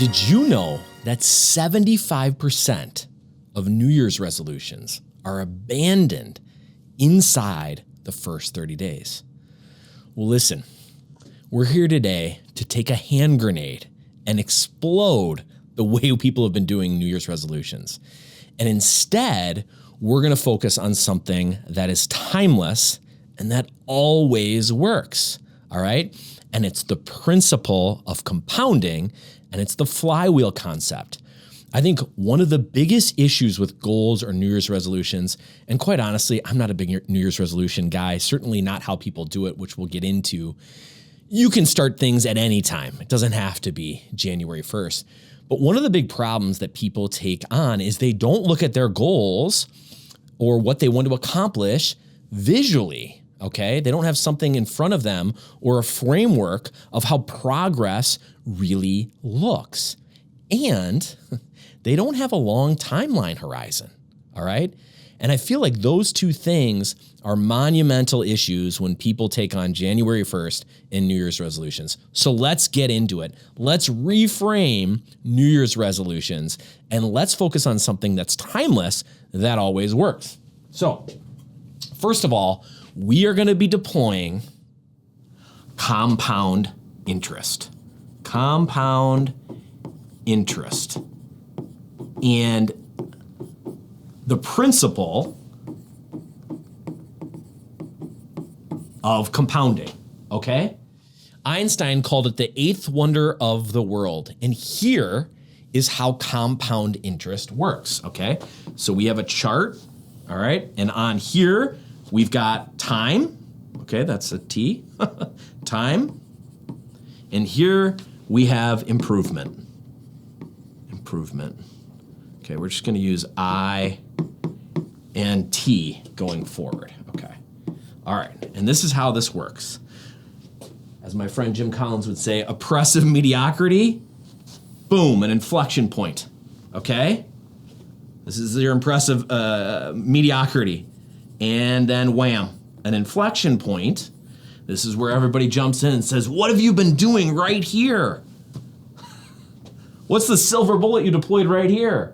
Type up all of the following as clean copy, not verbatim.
Did you know that 75% of New Year's resolutions are abandoned inside the first 30 days? Well, listen, we're here today to take a hand grenade and explode the way people have been doing New Year's resolutions. And instead, we're going to focus on something that is timeless and that always works, all right? And it's the principle of compounding, and it's the flywheel concept. I think one of the biggest issues with goals or New Year's resolutions, and quite honestly, I'm not a big New Year's resolution guy, certainly not how people do it, which we'll get into. You can start things at any time. It doesn't have to be January 1st. But one of the big problems that people take on is they don't look at their goals or what they want to accomplish visually, okay? They don't have something in front of them or a framework of how progress really looks. And they don't have a long timeline horizon, all right? And I feel like those two things are monumental issues when people take on January 1st in New Year's resolutions. So let's get into it. Let's reframe New Year's resolutions and let's focus on something that's timeless that always works. So first of all, we are going to be deploying compound interest. Compound interest. And the principle of compounding, okay? Einstein called it the eighth wonder of the world. And here is how compound interest works, okay? So we have a chart, all right? And on here, we've got time, okay? That's a T, time. And here we have improvement. Improvement. Okay, we're just gonna use I and T going forward, okay. All right, and this is how this works. As my friend Jim Collins would say, oppressive mediocrity, boom, an inflection point, okay? This is your impressive mediocrity. And then wham, an inflection point. This is where everybody jumps in and says, what have you been doing right here? What's the silver bullet you deployed right here?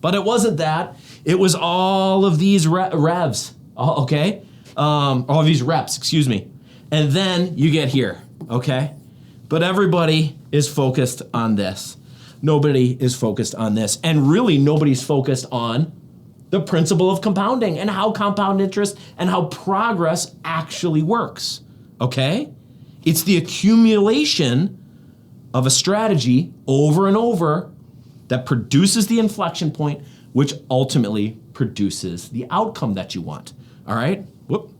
But it wasn't that. It was all of these revs, okay? All of these reps, excuse me. And then you get here, okay? But everybody is focused on this. Nobody is focused on this. And really nobody's focused on the principle of compounding and how compound interest and how progress actually works, okay? It's the accumulation of a strategy over and over that produces the inflection point, which ultimately produces the outcome that you want. All right, whoop.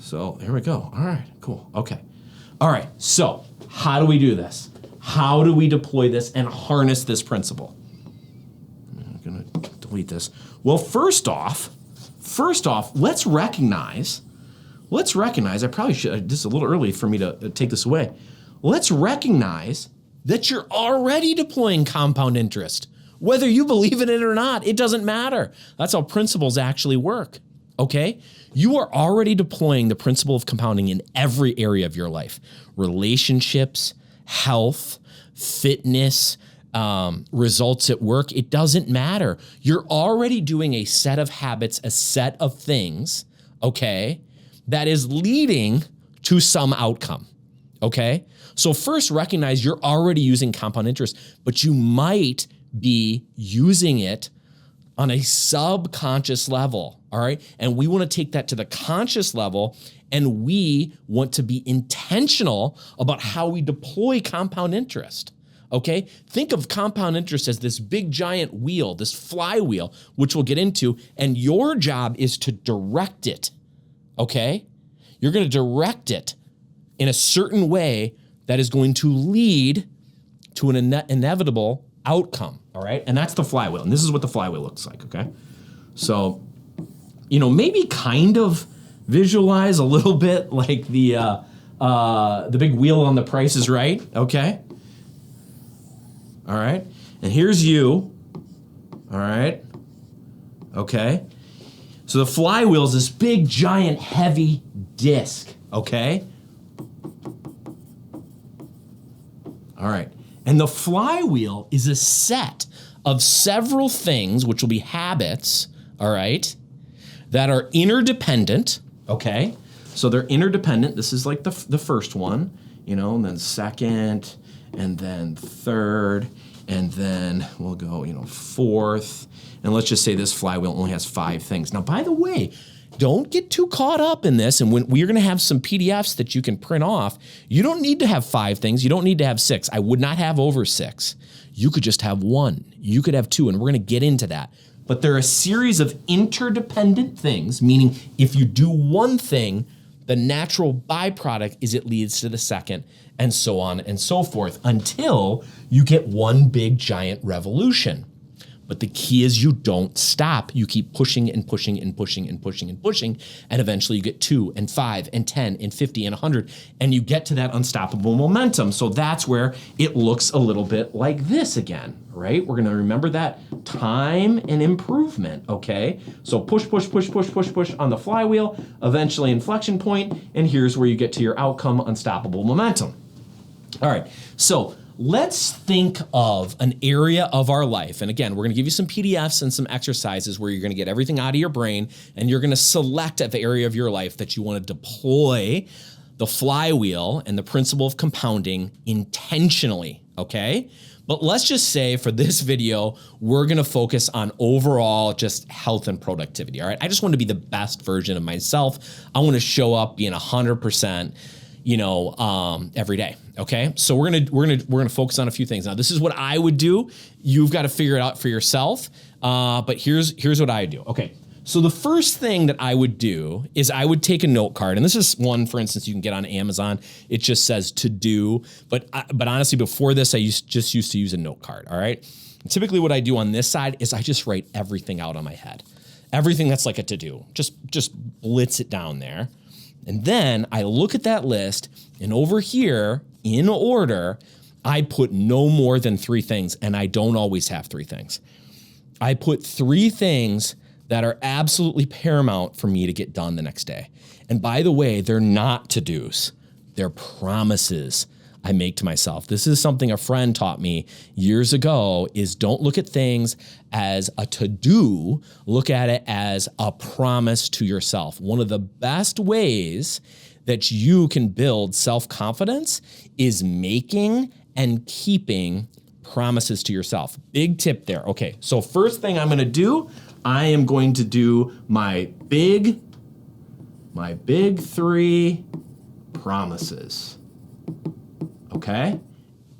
So here we go. All right, cool, okay. All right, so how do we do this? How do we deploy this and harness this principle? I'm gonna delete this. Well, first off, let's recognize, I probably should, this is a little early for me to take this away. Let's recognize that you're already deploying compound interest. Whether you believe in it or not, it doesn't matter. That's how principles actually work, okay? You are already deploying the principle of compounding in every area of your life. Relationships, health, fitness, results at work, it doesn't matter. You're already doing a set of habits, a set of things, okay, that is leading to some outcome, okay? So first recognize you're already using compound interest, but you might be using it on a subconscious level, all right? And we want to take that to the conscious level, and we want to be intentional about how we deploy compound interest, okay? Think of compound interest as this big giant wheel, this flywheel, which we'll get into, and your job is to direct it, okay? You're going to direct it in a certain way that is going to lead to an inevitable outcome, all right? And that's the flywheel, and this is what the flywheel looks like, okay? So, maybe kind of visualize a little bit like the big wheel on The Price is Right, okay? All right, and here's you, all right? Okay, so the flywheel is this big, giant, heavy disc, okay? All right, And the flywheel is a set of several things, which will be habits, all right, that are interdependent, okay? So they're interdependent. This is like the first one, you know, and then second, and then third, and then we'll go, you know, fourth. And let's just say this flywheel only has 5 things. Now, by the way, don't get too caught up in this. And when we're going to have some PDFs that you can print off, you don't need to have 5 things. You don't need to have 6. I would not have over 6. You could just have 1. You could have 2, and we're going to get into that. But they're a series of interdependent things, meaning if you do one thing, the natural byproduct is it leads to the second, and so on and so forth, until you get one big giant revolution. But the key is you don't stop. You keep pushing and pushing and pushing and pushing and pushing, and eventually you get 2 and 5 and 10 and 50 and 100, and you get to that unstoppable momentum. So that's where it looks a little bit like this again, right? We're gonna remember that time and improvement, okay? So push, push, push, push, push, push on the flywheel, eventually inflection point, and here's where you get to your outcome, unstoppable momentum. All right, so let's think of an area of our life. And again, we're gonna give you some PDFs and some exercises where you're gonna get everything out of your brain, and you're gonna select an area of your life that you wanna deploy the flywheel and the principle of compounding intentionally, okay? But let's just say for this video, we're gonna focus on overall just health and productivity, all right? I just wanna be the best version of myself. I wanna show up being 100%, you know, every day. Okay, so we're gonna focus on a few things. Now, this is what I would do. You've got to figure it out for yourself. But here's what I do. Okay, so the first thing that I would do is I would take a note card, and this is one, for instance, you can get on Amazon. It just says to do, but honestly, before this, I just used to use a note card. All right. And typically, what I do on this side is I just write everything out on my head, everything that's like a to do. Just blitz it down there. And then I look at that list, and over here, in order, I put no more than 3 things, and I don't always have 3 things. I put 3 things that are absolutely paramount for me to get done the next day. And by the way, they're not to-dos. They're promises I make to myself. This is something a friend taught me years ago, is don't look at things as a to-do, look at it as a promise to yourself. One of the best ways that you can build self-confidence is making and keeping promises to yourself. Big tip there. Okay, so first thing I'm gonna do, I am going to do my big 3 promises. Okay?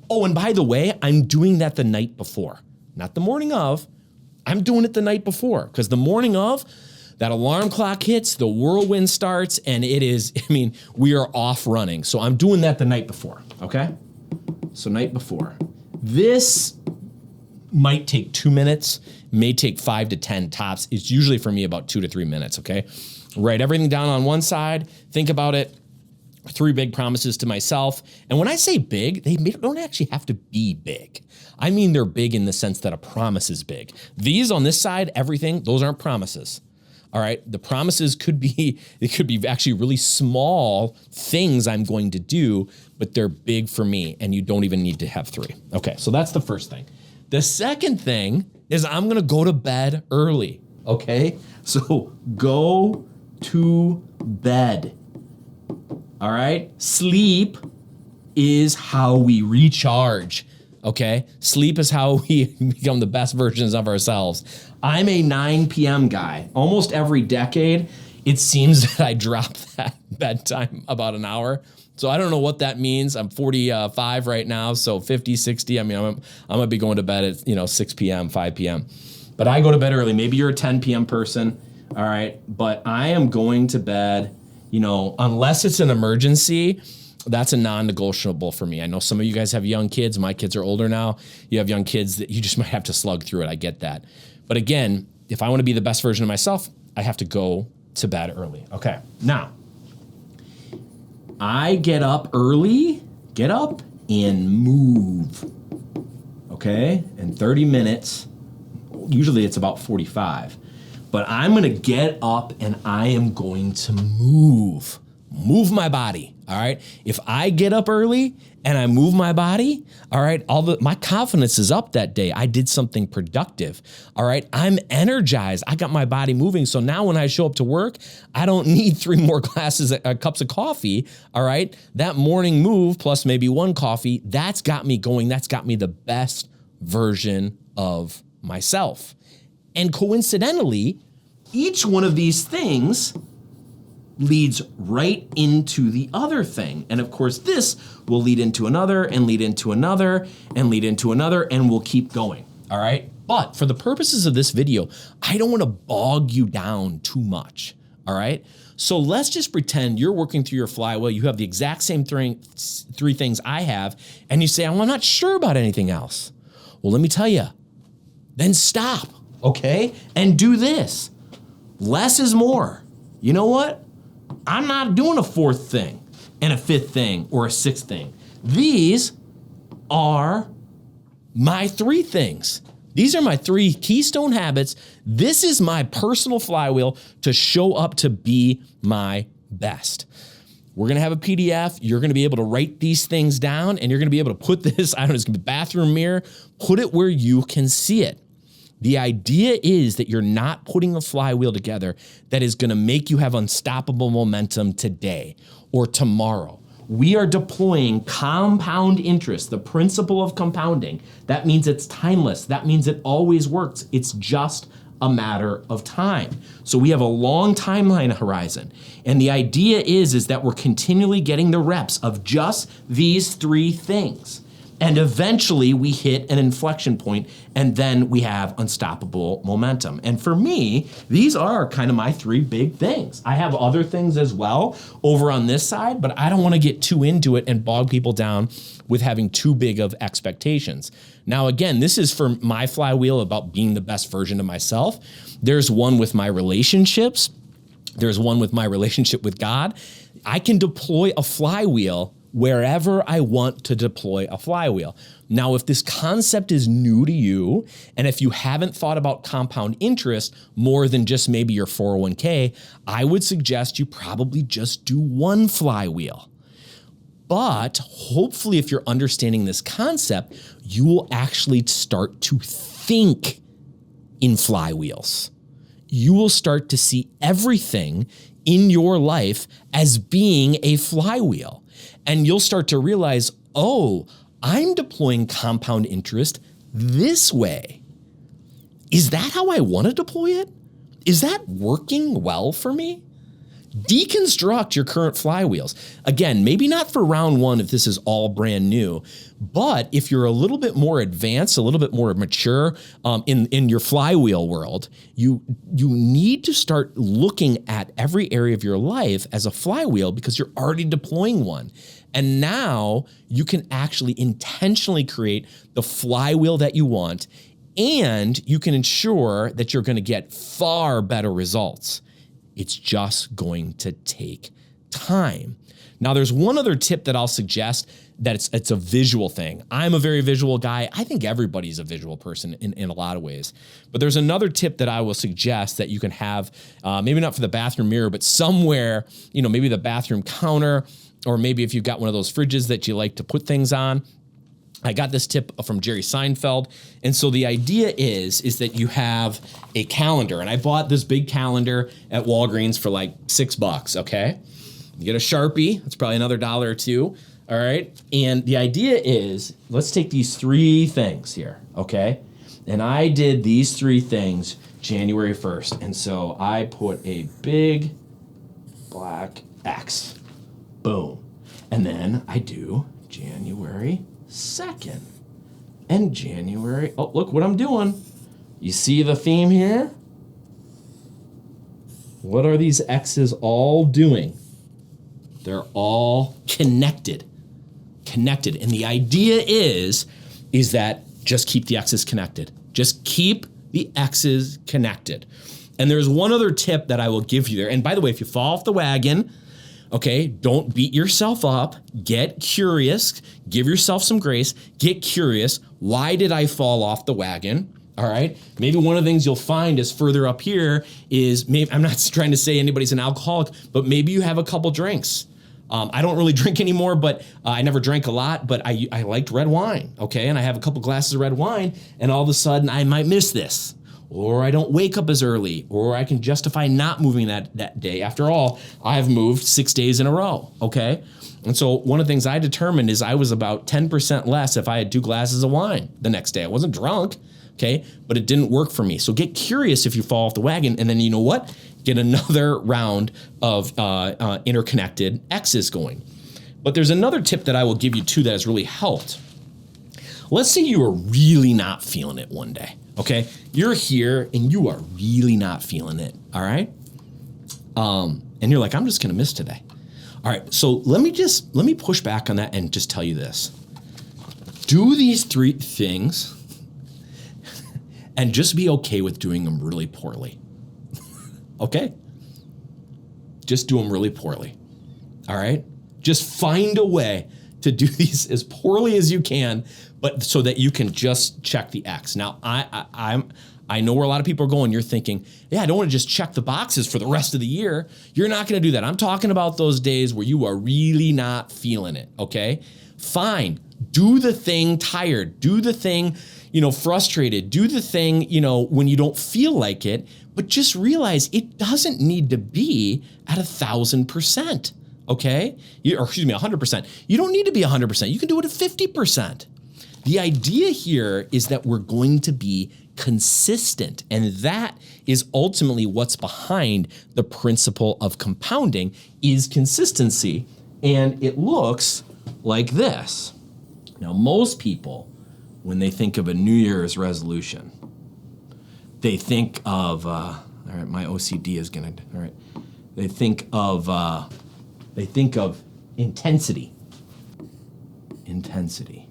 Oh, and by the way, I'm doing that the night before, not the morning of. I'm doing it the night before, because the morning of, that alarm clock hits, the whirlwind starts, and it is, I mean, we are off running. So I'm doing that the night before, okay? So night before. This might take 2 minutes, may take 5 to 10 tops. It's usually for me about 2 to 3 minutes, okay? Write everything down on one side, think about it, 3 big promises to myself. And when I say big, they don't actually have to be big. I mean, they're big in the sense that a promise is big. These on this side, everything, those aren't promises. All right, the promises could be actually really small things I'm going to do, but they're big for me, and you don't even need to have 3. Okay, so that's the first thing. The second thing is I'm gonna go to bed early, okay? So go to bed, all right? Sleep is how we recharge, okay? Sleep is how we become the best versions of ourselves. I'm a 9 p.m. guy. Almost every decade, it seems that I drop that bedtime about an hour. So I don't know what that means. I'm 45 right now, so 50, 60. I mean, I'm gonna be going to bed at 6 p.m., 5 p.m. But I go to bed early. Maybe you're a 10 p.m. person, all right? But I am going to bed, unless it's an emergency. That's a non-negotiable for me. I know some of you guys have young kids. My kids are older now. You have young kids that you just might have to slug through it. I get that. But again, if I want to be the best version of myself, I have to go to bed early. Okay, now, I get up early, get up and move, okay? In 30 minutes, usually it's about 45, but I'm gonna get up and I am going to move move my body, all right? If I get up early and I move my body, all right, my confidence is up that day. I did something productive, all right? I'm energized. I got my body moving. So now when I show up to work, I don't need 3 more cups of coffee, all right? That morning move plus maybe 1 coffee, that's got me going. That's got me the best version of myself. And coincidentally, each one of these things leads right into the other thing. And of course, this will lead into another and lead into another and lead into another, and we'll keep going, all right? But for the purposes of this video, I don't wanna bog you down too much, all right? So let's just pretend you're working through your flywheel, you have the exact same 3 things I have, and you say, well, I'm not sure about anything else. Well, let me tell you, then stop, okay? And do this. Less is more. You know what? I'm not doing a 4th thing and a 5th thing or a 6th thing. These are my 3 things. These are my 3 keystone habits. This is my personal flywheel to show up to be my best. We're gonna have a PDF. You're gonna be able to write these things down, and you're gonna be able to put this, I don't know, it's gonna be bathroom mirror, put it where you can see it. The idea is that you're not putting a flywheel together that is gonna make you have unstoppable momentum today or tomorrow. We are deploying compound interest, the principle of compounding. That means it's timeless. That means it always works. It's just a matter of time. So we have a long timeline horizon. And the idea is that we're continually getting the reps of just these 3 things. And eventually we hit an inflection point, and then we have unstoppable momentum. And for me, these are kind of my 3 big things. I have other things as well over on this side, but I don't want to get too into it and bog people down with having too big of expectations. Now, again, this is for my flywheel about being the best version of myself. There's one with my relationships. There's one with my relationship with God. I can deploy a flywheel wherever I want to deploy a flywheel. Now, if this concept is new to you, and if you haven't thought about compound interest more than just maybe your 401k, I would suggest you probably just do 1 flywheel. But hopefully, if you're understanding this concept, you will actually start to think in flywheels. You will start to see everything in your life as being a flywheel. And you'll start to realize, oh, I'm deploying compound interest this way. Is that how I want to deploy it? Is that working well for me? Deconstruct your current flywheels. Again, maybe not for round 1 if this is all brand new, but if you're a little bit more advanced, a little bit more mature in your flywheel world, you need to start looking at every area of your life as a flywheel because you're already deploying one. And now you can actually intentionally create the flywheel that you want, and you can ensure that you're going to get far better results. It's just going to take time. Now, there's one other tip that I'll suggest that it's a visual thing. I'm a very visual guy. I think everybody's a visual person in a lot of ways. But there's another tip that I will suggest that you can have, maybe not for the bathroom mirror, but somewhere, maybe the bathroom counter, or maybe if you've got one of those fridges that you like to put things on. I got this tip from Jerry Seinfeld. And so the idea is that you have a calendar. And I bought this big calendar at Walgreens for like $6, okay? You get a Sharpie, that's probably another $1 or $2, all right? And the idea is, let's take these 3 things here, okay? And I did these 3 things January 1st. And so I put a big black X, boom. And then I do January 2nd and January. Oh, look what I'm doing. You see the theme here? What are these X's all doing? They're all connected. And the idea is that just keep the X's connected. Just keep the X's connected. And there's one other tip that I will give you there. And by the way, if you fall off the wagon, okay, don't beat yourself up. Get curious. Give yourself some grace. Get curious. Why did I fall off the wagon? All right. Maybe one of the things you'll find is further up here is maybe, I'm not trying to say anybody's an alcoholic, but maybe you have a couple drinks. I don't really drink anymore, but I never drank a lot, but I liked red wine. Okay. And I have a couple glasses of red wine and all of a sudden I might miss this, or I don't wake up as early, or I can justify not moving that day. After all, I've moved 6 days in a row. Okay. And so one of the things I determined is I was about 10% less if I had 2 glasses of wine the next day. I wasn't drunk. Okay, but it didn't work for me. So get curious if you fall off the wagon, and then you know what? Get another round of interconnected X's going. But there's another tip that I will give you too that has really helped. Let's say you are really not feeling it one day. Okay, you're here and you are really not feeling it. All right, and you're like, I'm just gonna miss today. All right, so let me push back on that and just tell you this. Do these 3 things. And just be okay with doing them really poorly. Okay? Just do them really poorly. All right? Just find a way to do these as poorly as you can, but so that you can just check the X. Now, I know where a lot of people are going. You're thinking, yeah, I don't want to just check the boxes for the rest of the year. You're not going to do that. I'm talking about those days where you are really not feeling it, okay? Fine. Do the thing tired. Do the thing, frustrated. Do the thing, when you don't feel like it, but just realize it doesn't need to be at 1,000%, okay? Or excuse me, 100%. You don't need to be 100%. You can do it at 50%. The idea here is that we're going to be consistent, and that is ultimately what's behind the principle of compounding is consistency, and it looks like this. Now, most people, when they think of a New Year's resolution, they think of, all right, my OCD is gonna, all right. They think of intensity. Intensity.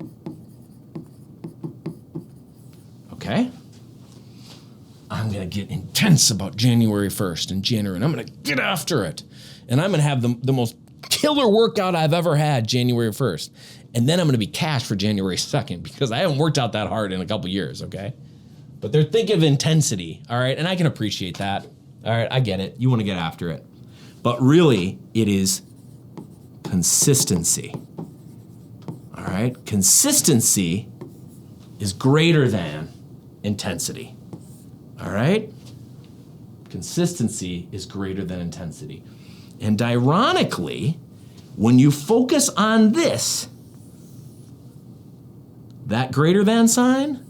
Okay? I'm gonna get intense about January 1st and January, and I'm gonna get after it. And I'm gonna have the most killer workout I've ever had January 1st. And then I'm gonna be cashed for January 2nd because I haven't worked out that hard in a couple years, okay? But they're thinking of intensity, all right? And I can appreciate that. All right, I get it. You wanna get after it. But really, it is consistency, all right? Consistency is greater than intensity, all right? Consistency is greater than intensity. And ironically, when you focus on this, that greater than sign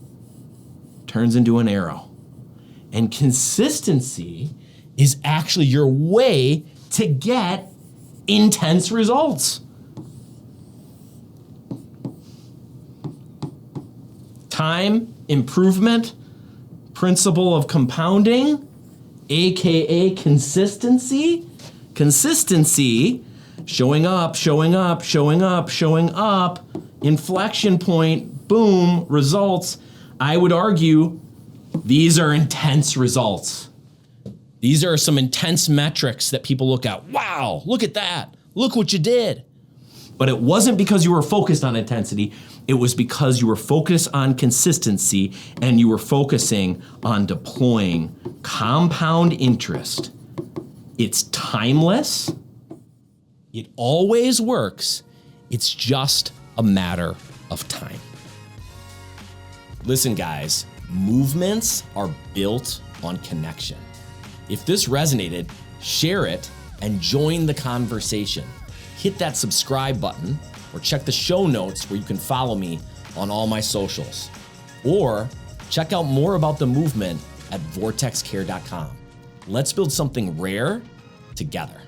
turns into an arrow. And consistency is actually your way to get intense results. Time improvement, principle of compounding, AKA consistency. Consistency, showing up, showing up, showing up, showing up, inflection point, boom, results. I would argue these are intense results. These are some intense metrics that people look at. Wow, look at that. Look what you did. But it wasn't because you were focused on intensity. It was because you were focused on consistency and you were focusing on deploying compound interest. It's timeless. It always works. It's just a matter of time. Listen, guys, movements are built on connection. If this resonated, share it and join the conversation. Hit that subscribe button or check the show notes where you can follow me on all my socials. Or check out more about the movement at vortexcare.com. Let's build something rare together.